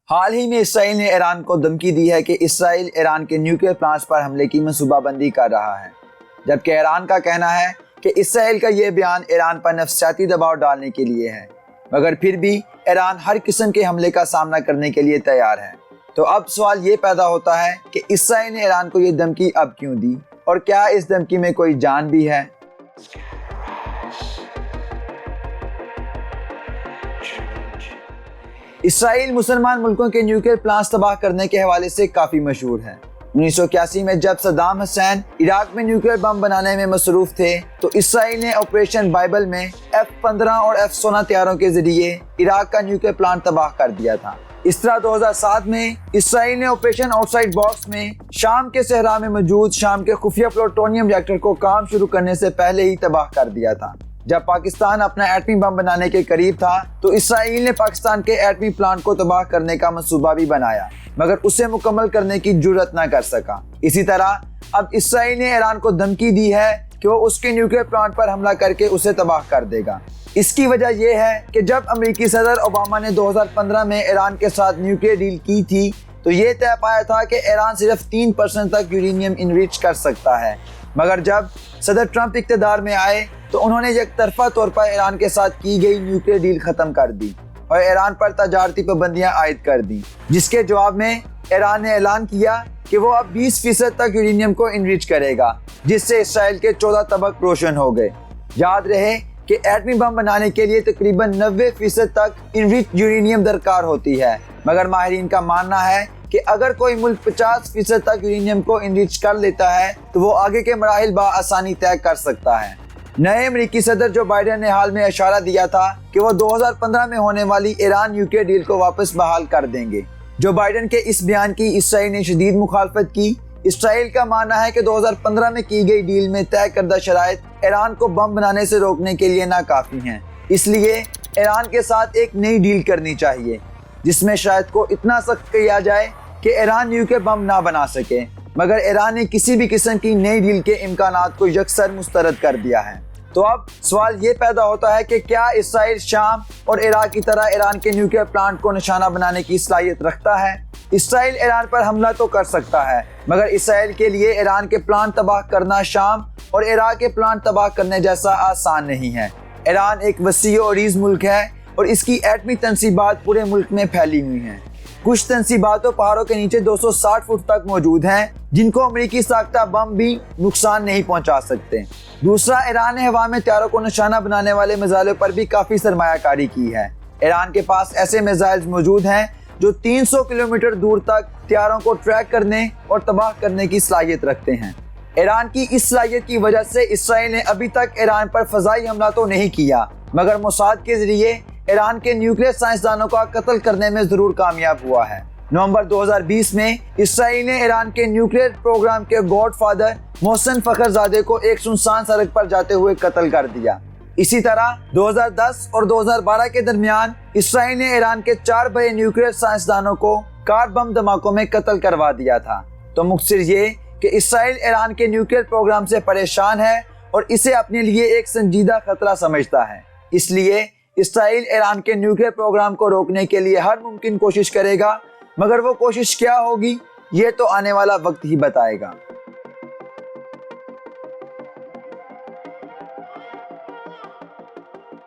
حال ہی میں اسرائیل نے ایران کو دھمکی دی ہے کہ اسرائیل ایران کے نیوکلیئر پلانٹس پر حملے کی منصوبہ بندی کر رہا ہے، جبکہ ایران کا کہنا ہے کہ اسرائیل کا یہ بیان ایران پر نفسیاتی دباؤ ڈالنے کے لیے ہے، مگر پھر بھی ایران ہر قسم کے حملے کا سامنا کرنے کے لیے تیار ہے۔ تو اب سوال یہ پیدا ہوتا ہے کہ اسرائیل نے ایران کو یہ دھمکی اب کیوں دی، اور کیا اس دھمکی میں کوئی جان بھی ہے؟ اسرائیل مسلمان ملکوں کے نیوکلیئر پلانٹس تباہ کرنے کے حوالے سے کافی مشہور ہے۔ 1981 میں جب صدام حسین عراق میں نیوکلیئر بم بنانے میں مصروف تھے تو اسرائیل نے آپریشن بائبل میں F-15 اور F-16 طیاروں کے ذریعے عراق کا نیوکلیئر پلانٹ تباہ کر دیا تھا۔ اس طرح 2007 میں اسرائیل نے آپریشن آؤٹ سائڈ باکس میں شام کے صحرا میں موجود شام کے خفیہ پلوٹونیم ری ایکٹر کو کام شروع کرنے سے پہلے ہی تباہ کر دیا تھا۔ جب پاکستان اپنا ایٹمی بم بنانے کے قریب تھا تو اسرائیل نے پاکستان کے ایٹمی پلانٹ کو تباہ کرنے کا منصوبہ بھی بنایا، مگر اسے مکمل کرنے کی جرات نہ کر سکا۔ اسی طرح اب اسرائیل نے ایران کو دھمکی دی ہے کہ وہ اس کے نیوکلیئر پلانٹ پر حملہ کر کے اسے تباہ کر دے گا۔ اس کی وجہ یہ ہے کہ جب امریکی صدر اوباما نے 2015 میں ایران کے ساتھ نیوکلیئر ڈیل کی تھی تو یہ طے پایا تھا کہ ایران صرف 3% تک یورینیم انریچ کر سکتا ہے، مگر جب صدر ٹرمپ اقتدار میں آئے تو انہوں نے یک طرفہ طور پر ایران کے ساتھ کی گئی نیوکلیئر ڈیل ختم کر دی اور ایران پر تجارتی پابندیاں عائد کر دی، جس کے جواب میں ایران نے اعلان کیا کہ وہ اب 20% تک یورینیم کو انریچ کرے گا، جس سے اسرائیل کے 14 طبق روشن ہو گئے۔ یاد رہے کہ ایٹمی بم بنانے کے لیے تقریباً 90% تک انریچ یورینیم درکار ہوتی ہے، مگر ماہرین کا ماننا ہے کہ اگر کوئی ملک 50% تک یورینیم کو انریچ کر لیتا ہے تو وہ آگے کے مراحل بآسانی طے کر سکتا ہے۔ نئے امریکی صدر جو بائیڈن نے حال میں اشارہ دیا تھا کہ وہ 2015 میں ہونے والی ایران نیوکلیئر ڈیل کو واپس بحال کر دیں گے۔ جو بائیڈن کے اس بیان کی اسرائیل نے شدید مخالفت کی۔ اسرائیل کا ماننا ہے کہ 2015 میں کی گئی ڈیل میں طے کردہ شرائط ایران کو بم بنانے سے روکنے کے لیے ناکافی ہیں، اس لیے ایران کے ساتھ ایک نئی ڈیل کرنی چاہیے جس میں شرائط کو اتنا سخت کیا جائے کہ ایران نیوکلیئر بم نہ بنا سکے، مگر ایران نے کسی بھی قسم کی نئی ڈیل کے امکانات کو یکسر مسترد کر دیا ہے۔ تو اب سوال یہ پیدا ہوتا ہے کہ کیا اسرائیل شام اور عراق کی طرح ایران کے نیوکلیئر پلانٹ کو نشانہ بنانے کی صلاحیت رکھتا ہے؟ اسرائیل ایران پر حملہ تو کر سکتا ہے، مگر اسرائیل کے لیے ایران کے پلانٹ تباہ کرنا شام اور عراق کے پلانٹ تباہ کرنے جیسا آسان نہیں ہے۔ ایران ایک وسیع و عریض ملک ہے اور اس کی ایٹمی تنصیبات پورے ملک میں پھیلی ہوئی ہیں۔ کچھ تنصیبات تو پہاڑوں کے نیچے 260 فٹ تک موجود ہیں جن کو امریکی ساختہ بم بھی نقصان نہیں پہنچا سکتے۔ دوسرا، ایران نے ہوا میں طیاروں کو نشانہ بنانے والے میزائلوں پر بھی کافی سرمایہ کاری کی ہے۔ ایران کے پاس ایسے میزائل موجود ہیں جو 300 کلومیٹر دور تک طیاروں کو ٹریک کرنے اور تباہ کرنے کی صلاحیت رکھتے ہیں۔ ایران کی اس صلاحیت کی وجہ سے اسرائیل نے ابھی تک ایران پر فضائی حملہ تو نہیں کیا، مگر موساد کے ذریعے ایران کے نیوکلیئر سائنسدانوں کا قتل کرنے میں ضرور کامیاب ہوا ہے۔ نومبر 2020 میں اسرائیل نے ایران کے نیوکلیئر پروگرام کے گاڈ فادر محسن فخرزادے کو ایک سنسان سڑک پر جاتے ہوئے قتل کر دیا۔ اسی طرح 2010 اور 2012 کے درمیان اسرائیل نے ایران کے 4 بڑے نیوکلیئر سائنسدانوں کو کار بم دھماکوں میں قتل کروا دیا تھا۔ تو مختصر یہ کہ اسرائیل ایران کے نیوکلیئر پروگرام سے پریشان ہے اور اسے اپنے لیے ایک سنجیدہ خطرہ سمجھتا ہے۔ اس لیے اسرائیل ایران کے نیوکلیئر پروگرام کو روکنے کے لیے ہر ممکن کوشش کرے گا، مگر وہ کوشش کیا ہوگی یہ تو آنے والا وقت ہی بتائے گا۔